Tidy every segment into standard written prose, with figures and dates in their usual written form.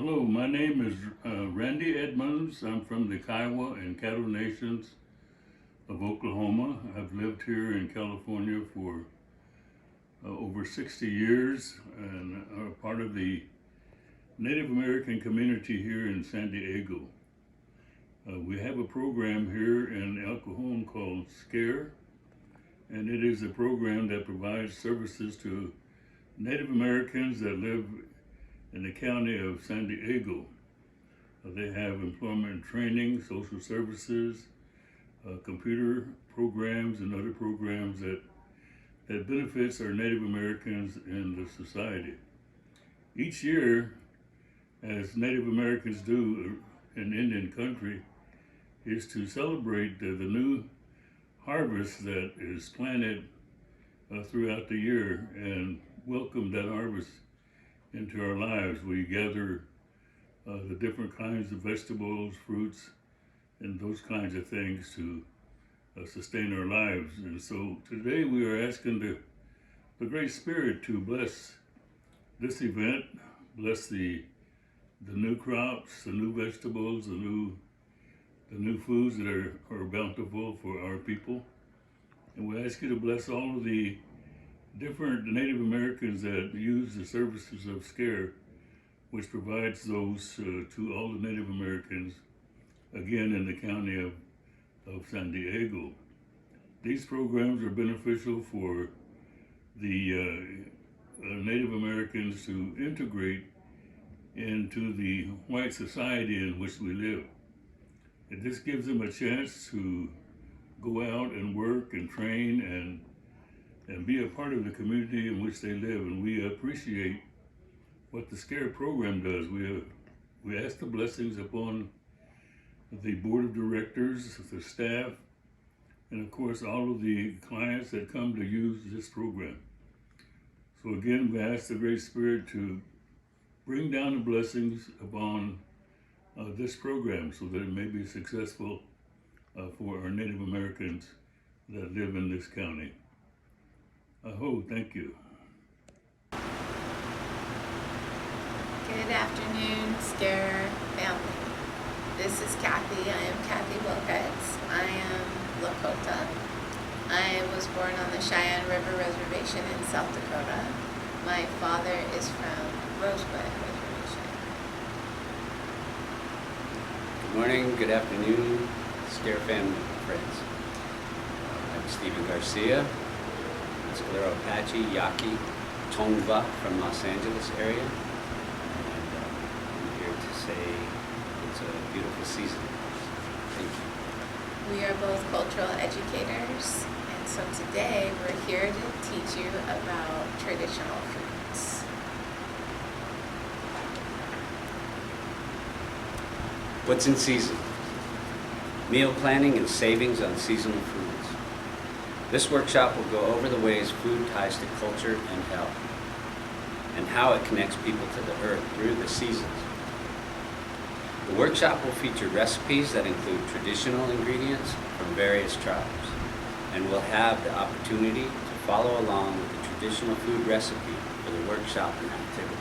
Hello, my name is Randy Edmonds. I'm from the Kiowa and Caddo Nations of Oklahoma. I've lived here in California for over 60 years and are part of the Native American community here in San Diego. We have a program here in El Cajon called SCARE, and it is a program that provides services to Native Americans that live in the county of San Diego. They have employment and training, social services, computer programs, and other programs that benefits our Native Americans in the society. Each year, as Native Americans do in Indian country, is to celebrate the new harvest that is planted throughout the year and welcome that harvest into our lives. We gather the different kinds of vegetables, fruits, and those kinds of things to sustain our lives. And so today we are asking the Great Spirit to bless this event, bless the new crops, the new vegetables, the new foods that are bountiful for our people. And we ask you to bless all of the different Native Americans that use the services of SCARE, which provides those to all the Native Americans, again in the county of San Diego. These programs are beneficial for the Native Americans to integrate into the white society in which we live. And this gives them a chance to go out and work and train and be a part of the community in which they live. And we appreciate what the SCARE program does. We ask the blessings upon the board of directors, the staff, and of course all of the clients that come to use this program. So again, we ask the Great Spirit to bring down the blessings upon this program so that it may be successful for our Native Americans that live in this county. Thank you. Good afternoon, SCARE family. This is Kathy. I am Kathy Wilkes. I am Lakota. I was born on the Cheyenne River Reservation in South Dakota. My father is from Rosebud Reservation. Good morning, good afternoon, SCARE family and friends. I'm Stephen Garcia, Mescalero Apache, Yaqui, Tongva from Los Angeles area. And I'm here to say it's a beautiful season. Thank you. We are both cultural educators, and so today we're here to teach you about traditional foods. What's in season? Meal planning and savings on seasonal foods. This workshop will go over the ways food ties to culture and health, and how it connects people to the earth through the seasons. The workshop will feature recipes that include traditional ingredients from various tribes, and we'll have the opportunity to follow along with the traditional food recipe for the workshop and activity.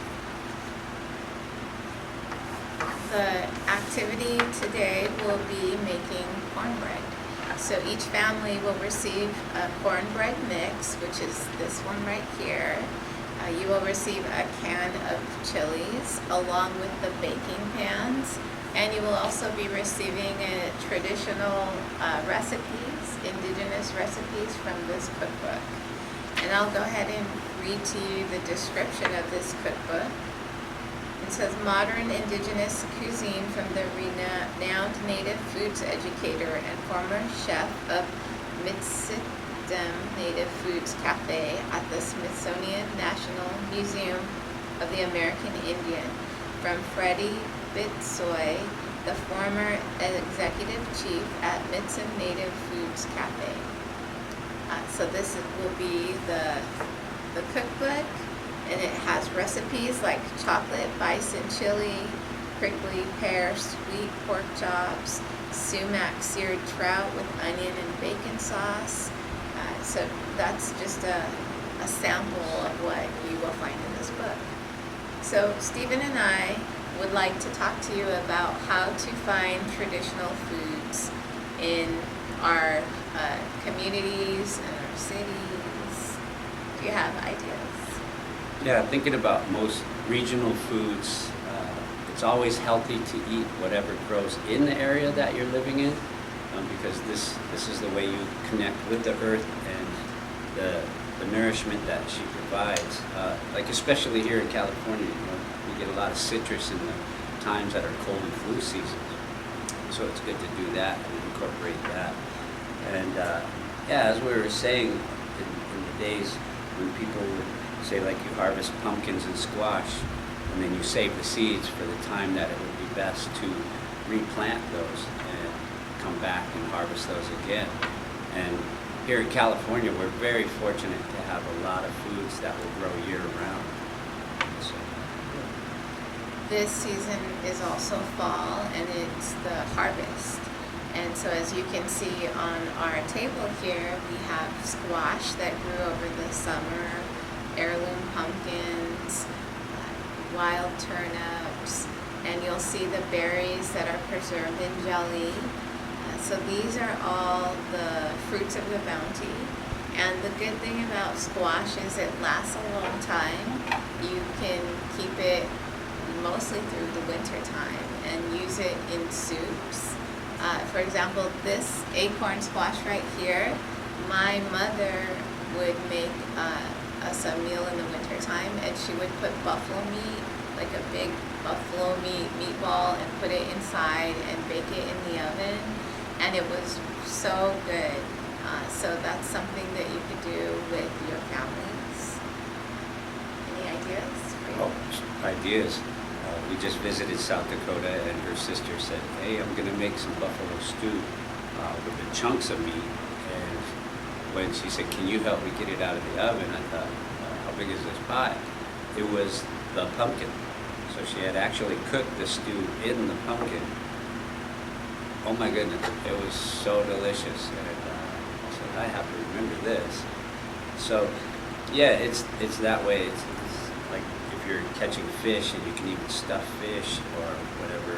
The activity today will be making cornbread. So each family will receive a cornbread mix, which is this one right here. You will receive a can of chilies along with the baking pans, and you will also be receiving traditional recipes, indigenous recipes from this cookbook. And I'll go ahead and read to you the description of this cookbook. It says, modern indigenous cuisine from the renowned native foods educator and former chef of Mitsitam Native Foods Cafe at the Smithsonian National Museum of the American Indian, from Freddie Bitsoy, the former executive chief at Mitsitam Native Foods Cafe. So this will be the cookbook. And it has recipes like chocolate bison chili, prickly pear sweet pork chops, sumac seared trout with onion and bacon sauce. So that's just a sample of what you will find in this book. So Stephen and I would like to talk to you about how to find traditional foods in our communities and our cities. Do you have ideas? Yeah, thinking about most regional foods, it's always healthy to eat whatever grows in the area that you're living in, because this is the way you connect with the earth and the nourishment that she provides. Like especially here in California, we get a lot of citrus in the times that are cold and flu seasons. So it's good to do that and incorporate that. And yeah, as we were saying, in the days when people would say like you harvest pumpkins and squash, and then you save the seeds for the time that it would be best to replant those and come back and harvest those again. And here in California, we're very fortunate to have a lot of foods that will grow year-round. So, This season is also fall, and it's the harvest. And so as you can see on our table here, we have squash that grew over the summer, heirloom pumpkins, wild turnips, and you'll see the berries that are preserved in jelly. So these are all the fruits of the bounty. And the good thing about squash is it lasts a long time. You can keep it mostly through the winter time and use it in soups. For example, this acorn squash right here, my mother would make us a meal in the winter time, and she would put buffalo meat, like a big buffalo meat meatball, and put it inside and bake it in the oven, and it was so good. So that's something that you could do with your families. Any ideas for you? oh, ideas. We just visited South Dakota, and her sister said, "Hey, I'm gonna make some buffalo stew with the chunks of meat." And when she said, "Can you help me get it out of the oven?" I thought, "How big is this pie?" It was the pumpkin. So she had actually cooked the stew in the pumpkin. Oh my goodness, it was so delicious. And I said, I have to remember this. So yeah, it's that way. It's like if you're catching fish, and you can even stuff fish or whatever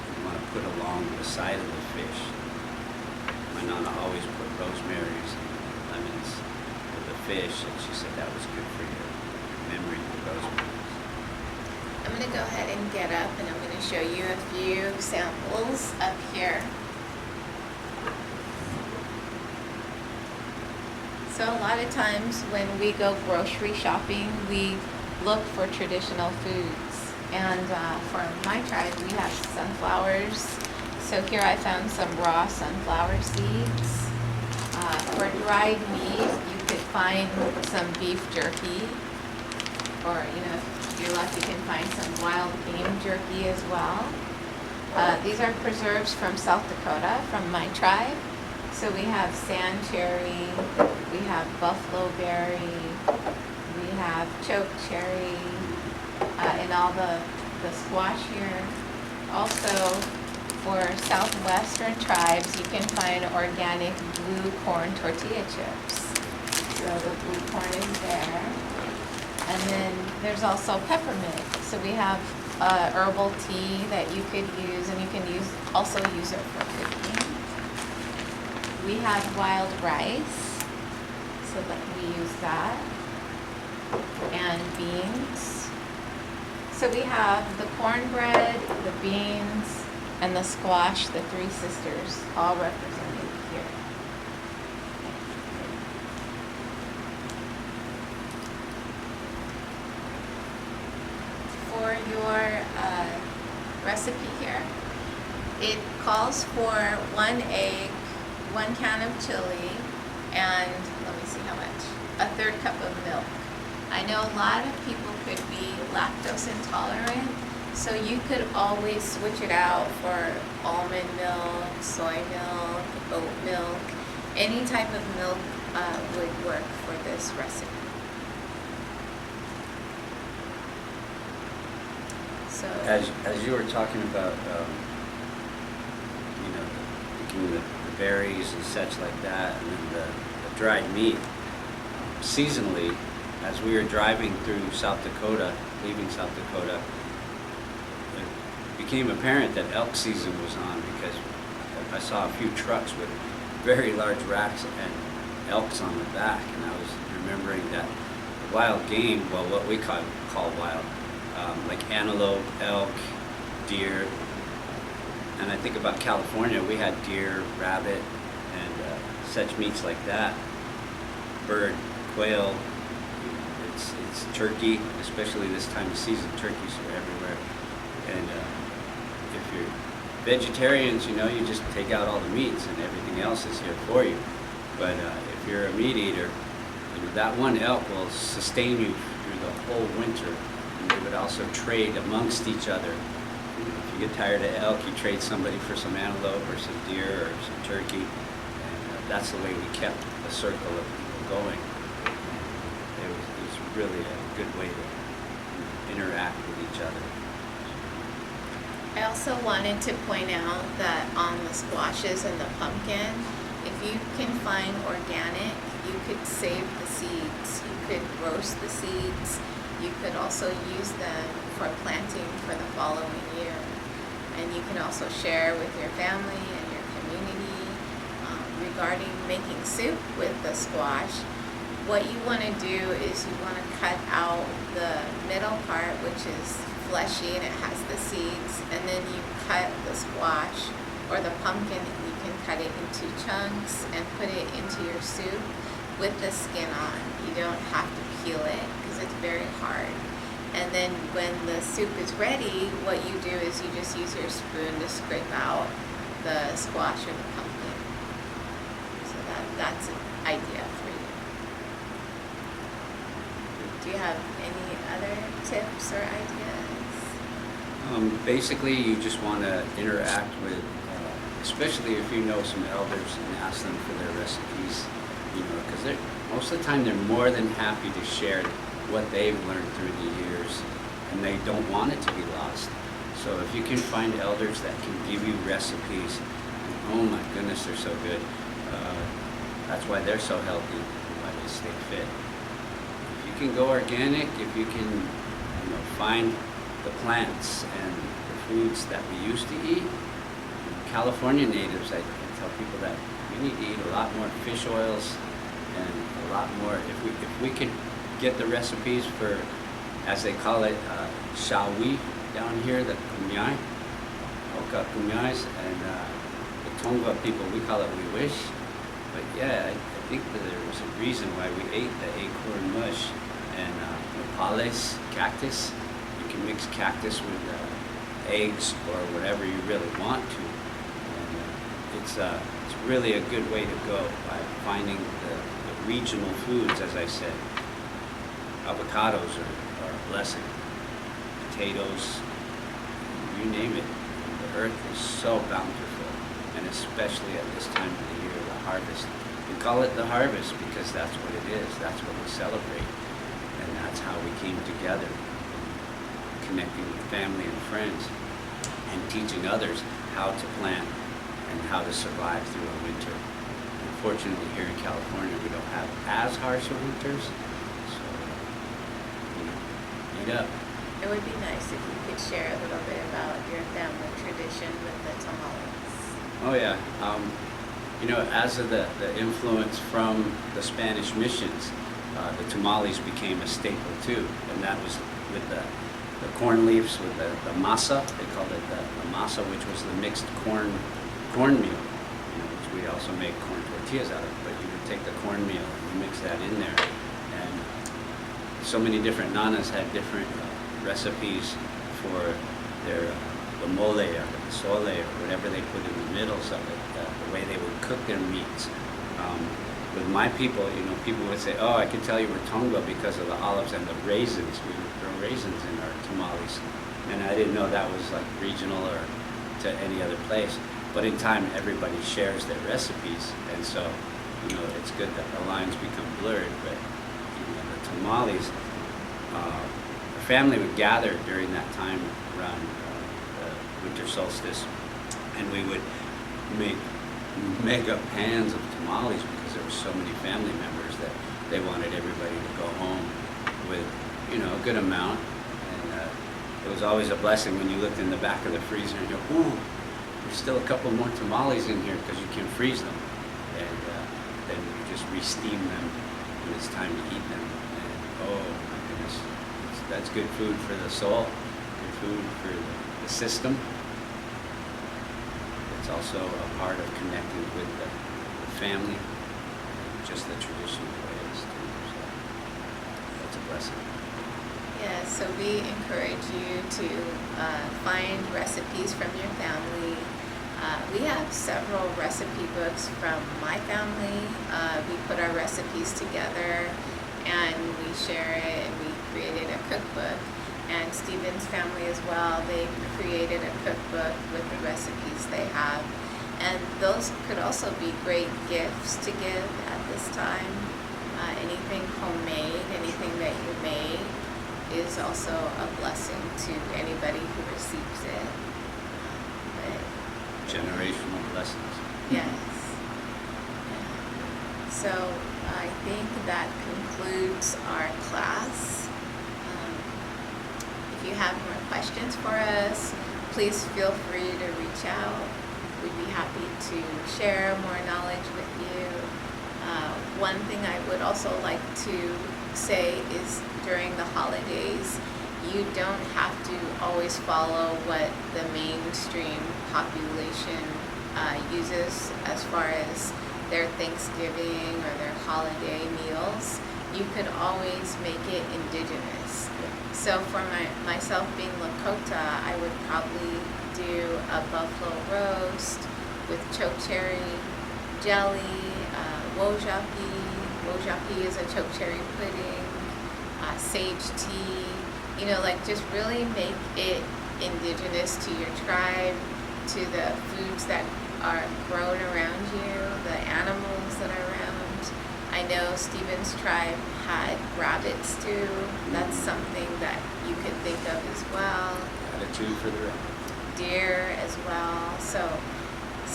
you want to put along the side of the fish. My nana always put rosemaries and lemons with the fish, and she said that was good for your memory, the rosemary. I'm going to go ahead and get up, and I'm going to show you a few samples up here. So a lot of times when we go grocery shopping, we look for traditional foods. And for my tribe, we have sunflowers. So here I found some raw sunflower seeds. For dried meat, you could find some beef jerky, or if you're lucky, you can find some wild game jerky as well. These are preserves from South Dakota, from my tribe. So we have sand cherry, we have buffalo berry, we have choke cherry, and all the squash here. Also, for southwestern tribes, you can find organic blue corn tortilla chips. So the blue corn is there. And then there's also peppermint. So we have herbal tea that you could use, and you can also use it for cooking. We have wild rice, so that we use that, and beans. So we have the cornbread, the beans, and the squash, the three sisters, all represented here. For your recipe here, it calls for 1 egg, 1 can of chili, and let me see how much, a 1/3 cup of milk. I know a lot of people could be lactose intolerant, so you could always switch it out for almond milk, soy milk, oat milk. Any type of milk would work for this recipe. So As you were talking about, picking the berries and such like that, and then the dried meat, seasonally, as we were driving through South Dakota, leaving South Dakota, it became apparent that elk season was on because I saw a few trucks with very large racks and elks on the back, and I was remembering that wild game, well, what we call wild, like antelope, elk, deer, and I think about California, we had deer, rabbit, and such meats like that, bird, quail, it's turkey, especially this time of season, turkeys are everywhere, and if you're vegetarians, you know, you just take out all the meats and everything else is here for you, but if you're a meat eater, you know, that one elk will sustain you through the whole winter, and they would also trade amongst each other. You know, if you get tired of elk, you trade somebody for some antelope or some deer or some turkey, and that's the way we kept the circle of people going. It was really a good way to interact with each other. I also wanted to point out that on the squashes and the pumpkin, if you can find organic, you could save the seeds. You could roast the seeds. You could also use them for planting for the following year. And you can also share with your family and your community. Regarding making soup with the squash, what you want to do is you want to cut out the middle part, which is fleshy and it has the seeds, and then you cut the squash or the pumpkin, you can cut it into chunks and put it into your soup with the skin on. You don't have to peel it because it's very hard. And then when the soup is ready, what you do is you just use your spoon to scrape out the squash or the pumpkin. So that's an idea for you. Do you have any other tips or ideas? Basically, you just want to interact with, especially if you know some elders, and ask them for their recipes, you know, because most of the time they're more than happy to share what they've learned through the years, and they don't want it to be lost. So if you can find elders that can give you recipes, oh my goodness, they're so good. That's why they're so healthy, why they stay fit. If you can go organic, if you can, you know, find the plants and the foods that we used to eat. California natives, I tell people that we need to eat a lot more fish oils and a lot more, if we could get the recipes for, as they call it, shawi down here, the kumyai, oka kumyais, and the Tongva people, we call it we wish. But yeah, I think that there was a reason why we ate the acorn mush and nopales, cactus. You can mix cactus with eggs or whatever you really want to. And it's really a good way to go by finding the regional foods, as I said. Avocados are a blessing. Potatoes, you name it. The earth is so bountiful, and especially at this time of the year, the harvest. We call it the harvest because that's what it is. That's what we celebrate, and that's how we came together, connecting with family and friends, and teaching others how to plant and how to survive through a winter. Unfortunately, here in California, we don't have as harsh of winters, so eat up. It would be nice if you could share a little bit about your family tradition with the tamales. Oh yeah, you know, as of the influence from the Spanish missions, the tamales became a staple too, and that was with the corn leaves, with the masa. They called it the masa, which was the mixed cornmeal, you know, which we also make corn tortillas out of. But you would take the cornmeal and you mix that in there, and so many different nanas had different recipes for their the mole or the sole or whatever they put in the middles of it, the way they would cook their meats. With my people, you know, people would say, oh, I can tell you we're Tongva because of the olives and the raisins. We would throw raisins in our tamales. And I didn't know that was like regional or to any other place. But in time, everybody shares their recipes. And so, you know, it's good that the lines become blurred. But, you know, the tamales, the family would gather during that time around the winter solstice. And we would make mega pans of tamales because there were so many family members that they wanted everybody to go home with, you know, a good amount. And it was always a blessing when you looked in the back of the freezer and you go, ooh, there's still a couple more tamales in here, because you can freeze them. And then you just re-steam them when it's time to eat them. And oh my goodness, that's good food for the soul, good food for the system. It's also a part of connecting with the family, just the traditional ways too. So that's a blessing. Yeah, so we encourage you to find recipes from your family. We have several recipe books from my family. We put our recipes together and we share it, and we created a cookbook. And Stephen's family as well, they created a cookbook with the recipes they have. And those could also be great gifts to give at this time. Anything homemade, anything that you made is also a blessing to anybody who receives it. Generational blessings. Yes. So I think that concludes our class. If you have more questions for us, please feel free to reach out. We'd be happy to share more knowledge with you. One thing I would also like to say is during the holidays, you don't have to always follow what the mainstream population uses as far as their Thanksgiving or their holiday meals. You could always make it indigenous. So for myself being Lakota, I would probably do a buffalo roast with chokecherry jelly, wojapi. Wojapi is a chokecherry pudding, sage tea. You know, like just really make it indigenous to your tribe, to the foods that are grown around you, the animals that are around. I know Stephen's tribe had rabbit stew. That's something that you could think of as well. Gratitude for the rabbit. Deer as well. So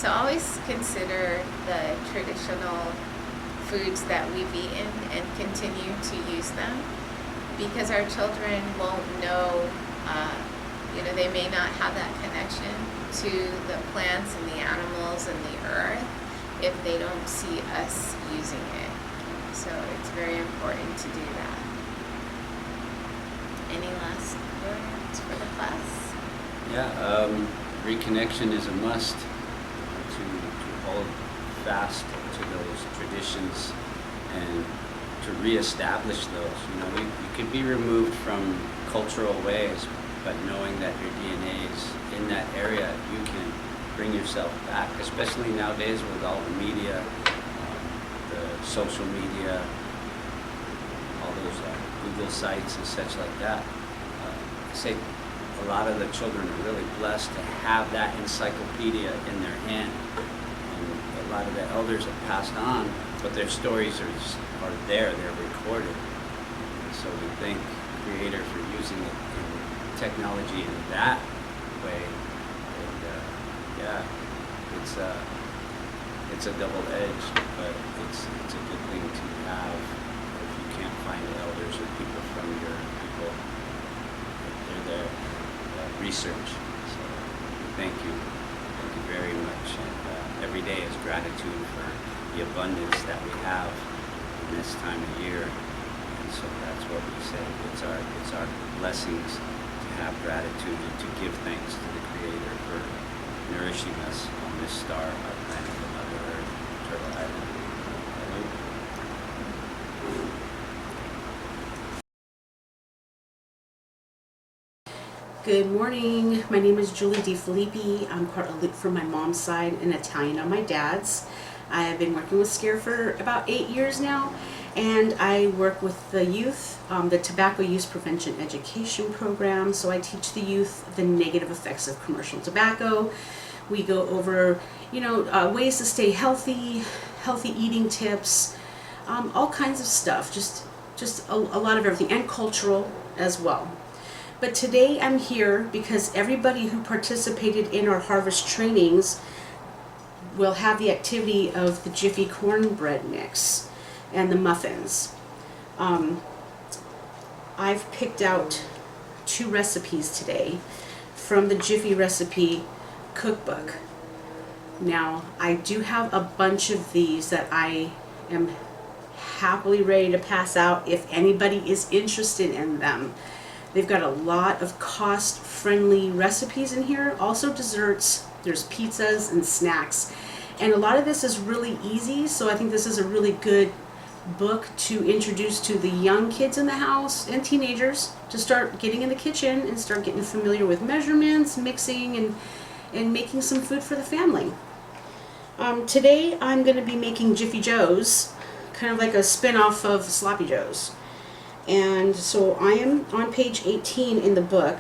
always consider the traditional foods that we've eaten and continue to use them, because our children won't know, they may not have that connection to the plants and the animals and the earth if they don't see us using it. So it's very important to do that. Any last words for the class? Yeah, reconnection is a must to hold fast to those traditions and to reestablish those. You could be removed from cultural ways, but knowing that your DNA is in that area, you can bring yourself back, especially nowadays with all the media, the social media, all those Google sites and such like that. I say a lot of the children are really blessed to have that encyclopedia in their hand. And a lot of the elders have passed on, but their stories are there, they're recorded. And so we thank Creator for using it in technology in that way. And it's a double-edged, but it's a good thing to have. If you can't find elders or people from your people, they're there. Research. So thank you very much. And every day is gratitude for the abundance that we have in this time of year. And so that's what we say. It's our blessings to have gratitude and to give thanks to the Creator for nourishing us on this star, our planet, the Mother Earth, Turtle Island. Good morning. My name is Julie DiFilippi. I'm part of from my mom's side and Italian on my dad's. I have been working with SCARE for about 8 years now, and I work with the youth, the Tobacco Use Prevention Education Program. So I teach the youth the negative effects of commercial tobacco. We go over, ways to stay healthy eating tips, all kinds of stuff, just a lot of everything, and cultural as well. But today I'm here because everybody who participated in our harvest trainings will have the activity of the Jiffy cornbread mix and the muffins. I've picked out 2 recipes today from the Jiffy Recipe Cookbook. Now, I do have a bunch of these that I am happily ready to pass out if anybody is interested in them. They've got a lot of cost-friendly recipes in here, also desserts, there's pizzas and snacks. And a lot of this is really easy, so I think this is a really good book to introduce to the young kids in the house and teenagers to start getting in the kitchen and start getting familiar with measurements, mixing, and making some food for the family. Today I'm going to be making Jiffy Joe's, kind of like a spin-off of Sloppy Joe's. And so I am on page 18 in the book,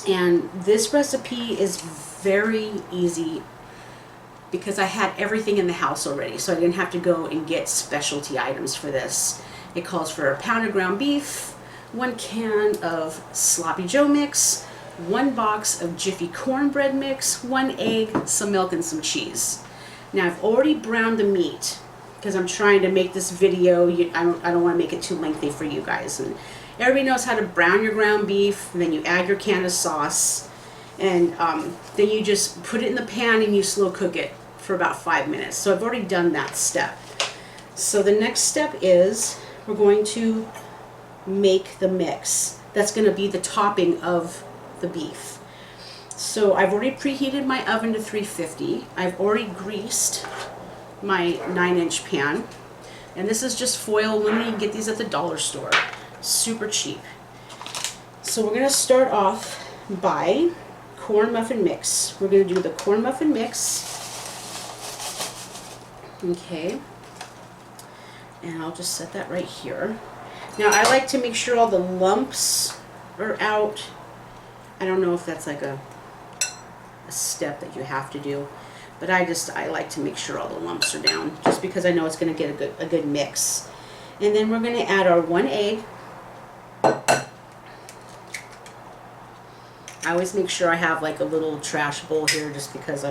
and this recipe is very easy because I had everything in the house already, so I didn't have to go and get specialty items for this. It calls for a pound of ground beef, 1 can of Sloppy Joe mix, 1 box of Jiffy cornbread mix, 1 egg, some milk, and some cheese. Now I've already browned the meat because I'm trying to make this video, I don't want to make it too lengthy for you guys. And everybody knows how to brown your ground beef, and then you add your can of sauce, and then you just put it in the pan and you slow cook it for about 5 minutes. So I've already done that step. So the next step is we're going to make the mix. That's going to be the topping of the beef. So I've already preheated my oven to 350. I've already greased my 9-inch pan. And this is just foil aluminum. You can get these at the dollar store. Super cheap. So we're going to start off by corn muffin mix. We're going to do the corn muffin mix. Okay. And I'll just set that right here. Now I like to make sure all the lumps are out. I don't know if that's like a step that you have to do, but I like to make sure all the lumps are down, just because I know it's going to get a good mix. And then we're going to add our 1 egg. I always make sure I have like a little trash bowl here, just because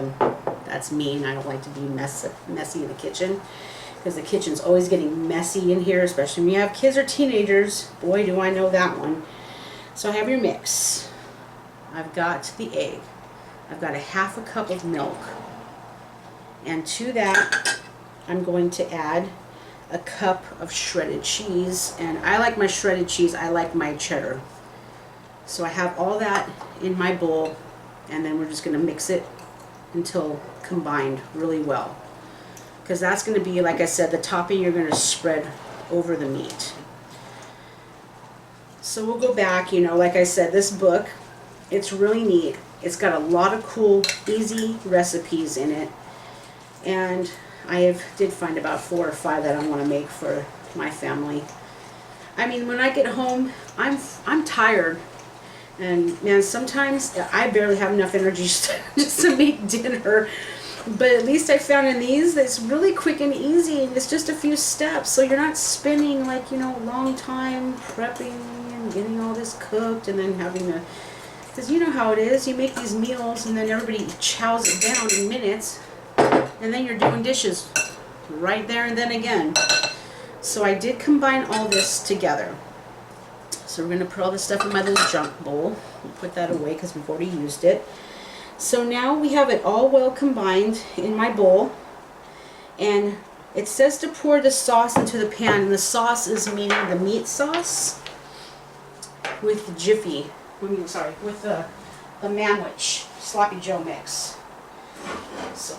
that's me, and I don't like to be messy in the kitchen, because the kitchen's always getting messy in here, especially when you have kids or teenagers. Boy, do I know that one. So I have your mix. I've got the egg. I've got a 1/2 cup of milk. And to that, I'm going to add a cup of shredded cheese. And I like my shredded cheese, I like my cheddar. So I have all that in my bowl, and then we're just going to mix it until combined really well. Because that's going to be, like I said, the topping you're going to spread over the meat. So we'll go back, like I said, this book, it's really neat. It's got a lot of cool, easy recipes in it. And I did find about 4 or 5 that I want to make for my family. I mean, when I get home, I'm tired. And man, sometimes I barely have enough energy just to make dinner. But at least I found in these that it's really quick and easy. It's just a few steps. So you're not spending like, a long time prepping and getting all this cooked and then having to... Because you know how it is. You make these meals and then everybody chows it down in minutes. And then you're doing dishes right there and then again. So I did combine all this together. So we're going to put all this stuff in my little junk bowl. We'll put that away because we've already used it. So now we have it all well combined in my bowl. And it says to pour the sauce into the pan. And the sauce is meaning the meat sauce with the Jiffy. With the Manwich Sloppy Joe mix. So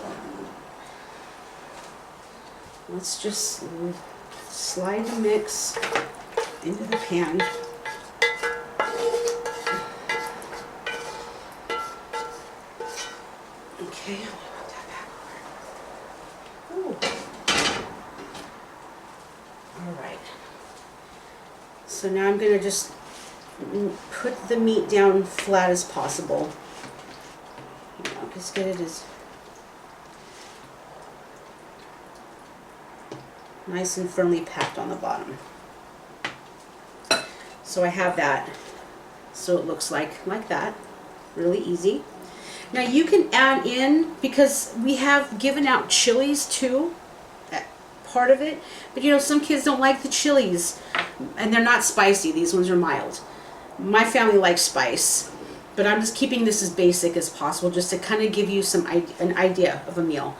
let's just slide the mix into the pan. Okay, I'll put that back over. Ooh. All right. So now I'm going to just put the meat down flat as possible. Just get it as nice and firmly packed on the bottom. So I have that. So it looks like that. Really easy. Now you can add in, because we have given out chilies too, part of it. But you know, some kids don't like the chilies, and they're not spicy. These ones are mild. My family likes spice, but I'm just keeping this as basic as possible just to kind of give you an idea of a meal.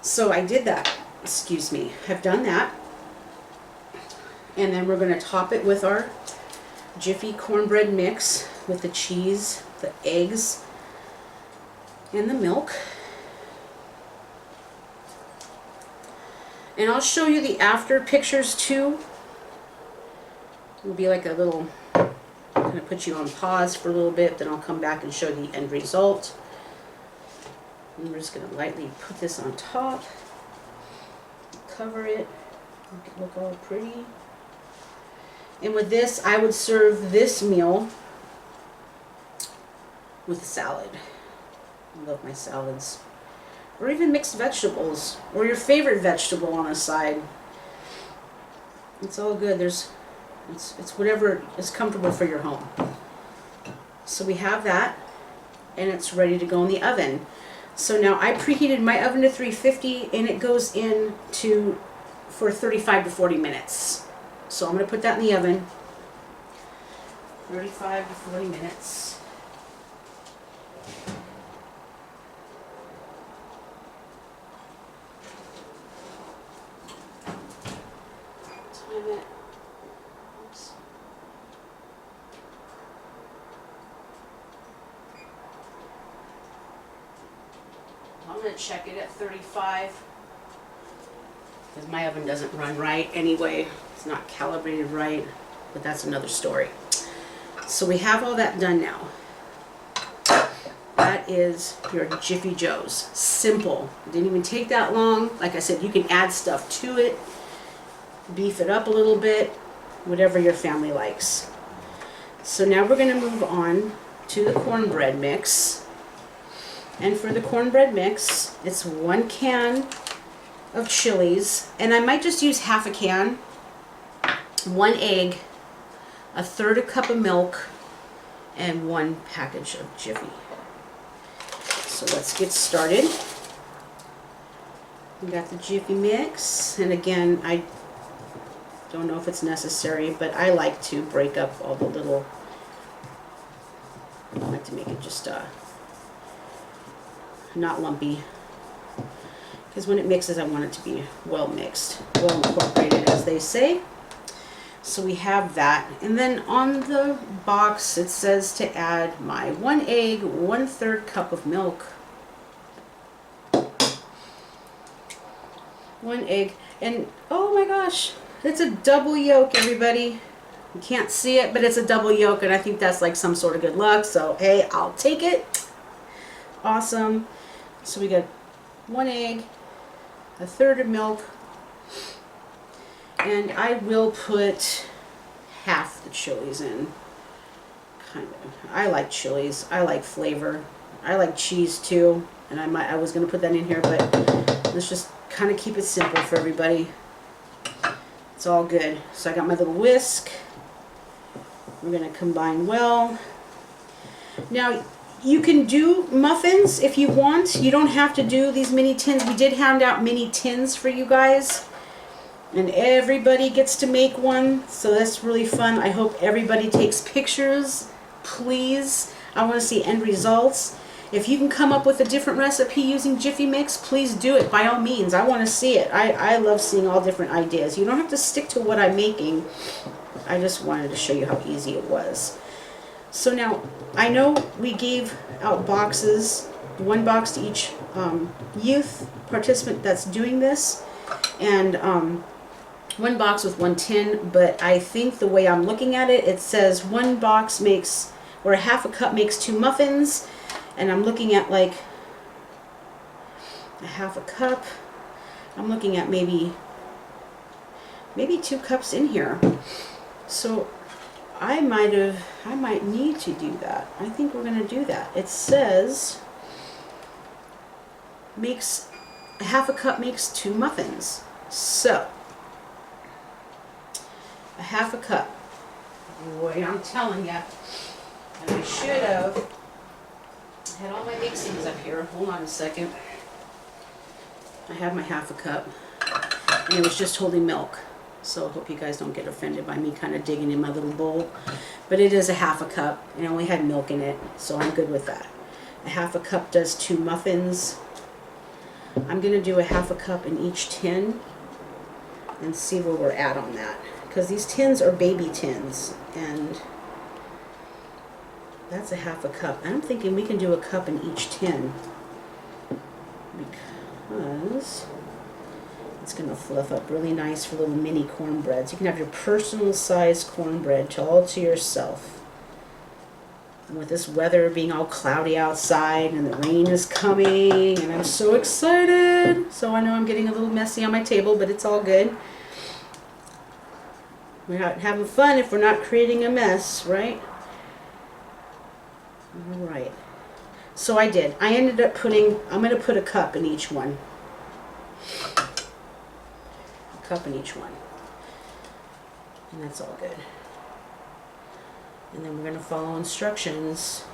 So I did that. Excuse me. I've done that. And then we're going to top it with our Jiffy cornbread mix with the cheese, the eggs, and the milk. And I'll show you the after pictures too. It'll be like a little, kind of put you on pause for a little bit, then I'll come back and show the end result. And we're just going to lightly put this on top, cover it, make it look all pretty. And with this, I would serve this meal with salad. I love my salads. Or even mixed vegetables, or your favorite vegetable on a side. It's all good. It's whatever is comfortable for your home. So we have that, and it's ready to go in the oven. So now I preheated my oven to 350, and it goes in for 35 to 40 minutes. So I'm going to put that in the oven. 35 to 40 minutes. Time it. Oops. I'm going to check it at 35. Because my oven doesn't run right anyway. It's not calibrated right, but that's another story. So we have all that done now. That is your Jiffy Joe's. Simple. It didn't even take that long. Like I said, you can add stuff to it, beef it up a little bit, whatever your family likes. So now we're going to move on to the cornbread mix. And for the cornbread mix, it's 1 can of chilies, and I might just use half a can, 1 egg, 1/3 cup of milk, and 1 package of Jiffy. So let's get started. We got the Jiffy mix, and again, I don't know if it's necessary, but I like to break up all the little, I like to make it just not lumpy. Because when it mixes, I want it to be well mixed, well incorporated, as they say. So we have that. And then on the box, it says to add my 1 egg, 1/3 cup of milk. 1 egg. And oh my gosh, it's a double yolk, everybody. You can't see it, but it's a double yolk, and I think that's like some sort of good luck. So hey, I'll take it. Awesome. So we got 1 egg, 1/3 of milk, and I will put half the chilies in. Kind of. I like chilies. I like flavor. I like cheese too, and I was gonna put that in here, but let's just kind of keep it simple for everybody. It's all good. So I got my little whisk. We're gonna combine well. Now, you can do muffins if you want. You don't have to do these mini tins. We did hand out mini tins for you guys. And everybody gets to make one. So that's really fun. I hope everybody takes pictures. Please. I want to see end results. If you can come up with a different recipe using Jiffy Mix, please do it by all means. I want to see it. I love seeing all different ideas. You don't have to stick to what I'm making. I just wanted to show you how easy it was. So now, I know we gave out boxes, 1 box to each youth participant that's doing this, and 1 box with 1 tin, but I think the way I'm looking at it, it says 1 box makes, or a half a cup makes 2 muffins, and I'm looking at like a half a cup. I'm looking at maybe 2 cups in here. So I might need to do that. I think we're going to do that. It says makes a half a cup makes 2 muffins. So a half a cup. Boy, I'm telling you. And I should have had all my mixings up here. Hold on a second. I have my half a cup. and it was just holding milk. So I hope you guys don't get offended by me kind of digging in my little bowl. But it is a half a cup, and it only had milk in it, so I'm good with that. A half a cup does 2 muffins. I'm gonna do a half a cup in each tin and see where we're at on that. Because these tins are baby tins, and that's a half a cup. I'm thinking we can do a cup in each tin because it's going to fluff up really nice for little mini cornbreads. You can have your personal size cornbread all to yourself. And with this weather being all cloudy outside and the rain is coming, and I'm so excited. So I know I'm getting a little messy on my table, but it's all good. We're not having fun if we're not creating a mess, right? All right. So I did. I ended up I'm going to put a cup in each one. A cup in each one. And that's all good. And then we're going to follow instructions.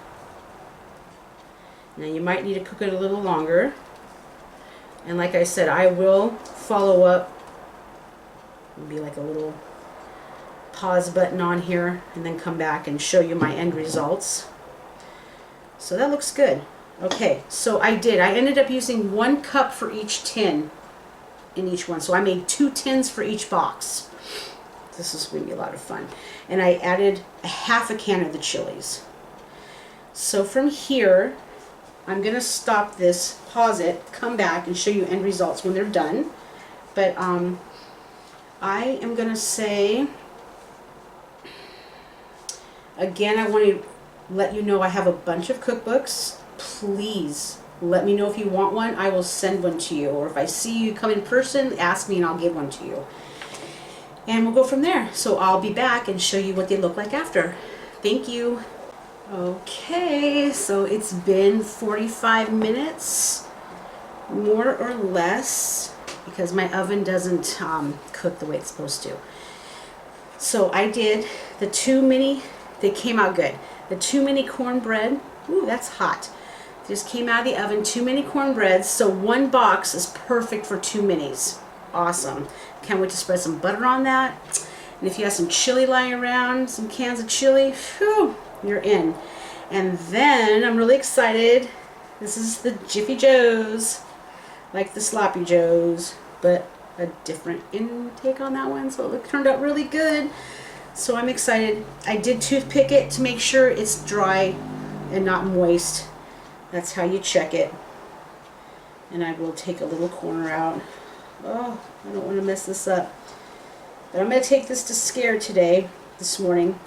Now you might need to cook it a little longer. And like I said, I will follow up. It'll be like a little pause button on here and then come back and show you my end results. So that looks good. Okay, so I ended up using 1 cup for each tin in each one. So I made 2 tins for each box. This is going to be a lot of fun. And I added a half a can of the chilies. So from here, I'm going to stop this, pause it, come back and show you end results when they're done. But I am going to say, again, I want to let you know I have a bunch of cookbooks. Please let me know if you want one. I will send one to you. Or if I see you come in person, ask me and I'll give one to you. And we'll go from there. So I'll be back and show you what they look like after. Thank you. Okay, so it's been 45 minutes, more or less, because my oven doesn't cook the way it's supposed to. So I did the 2 mini, they came out good. The 2 mini cornbread, ooh, that's hot. Just came out of the oven, 2 mini cornbreads, so 1 box is perfect for 2 minis. Awesome. Can't wait to spread some butter on that. And if you have some chili lying around, some cans of chili, whew, you're in. And then I'm really excited. This is the Jiffy Joe's, like the Sloppy Joe's, but a different intake on that one, so it turned out really good. So I'm excited. I did toothpick it to make sure it's dry and not moist. That's how you check it. And I will take a little corner out. Oh, I don't want to mess this up. But I'm going to take this to Scare today, this morning,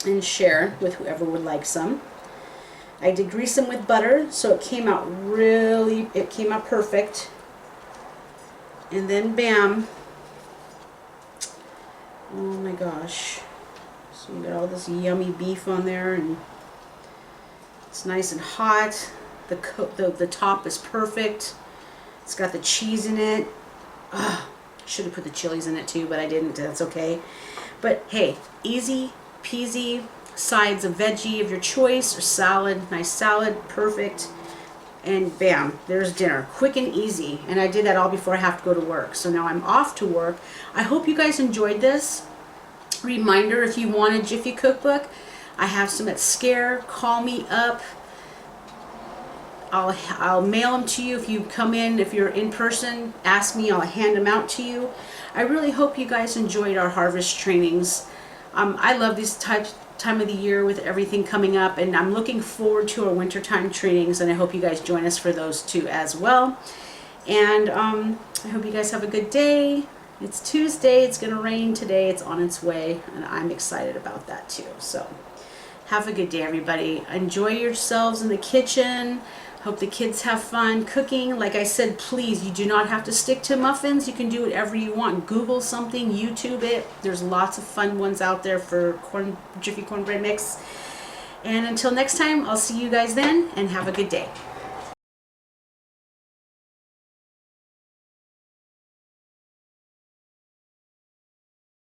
and share with whoever would like some. I did grease them with butter, so it came out perfect. And then bam. Oh my gosh. So you got all this yummy beef on there, and it's nice and hot. The top is perfect. It's got the cheese in it. Should have put the chilies in it too, but I didn't. That's okay. But hey, easy peasy. Sides of veggie of your choice or salad. Nice salad, perfect. And bam, there's dinner. Quick and easy. And I did that all before I have to go to work. So now I'm off to work. I hope you guys enjoyed this. Reminder, if you want a Jiffy cookbook, I have some at Scare. Call me up. I'll mail them to you. If you come in, if you're in person, ask me, I'll hand them out to you. I really hope you guys enjoyed our harvest trainings. I love these time of the year with everything coming up, and I'm looking forward to our wintertime trainings, and I hope you guys join us for those too as well. And I hope you guys have a good day. It's Tuesday, it's gonna rain today, it's on its way, and I'm excited about that too. So have a good day, everybody. Enjoy yourselves in the kitchen. Hope the kids have fun cooking. Like I said, please, you do not have to stick to muffins. You can do whatever you want. Google something, YouTube it. There's lots of fun ones out there for Jiffy cornbread mix. And until next time, I'll see you guys then, and have a good day.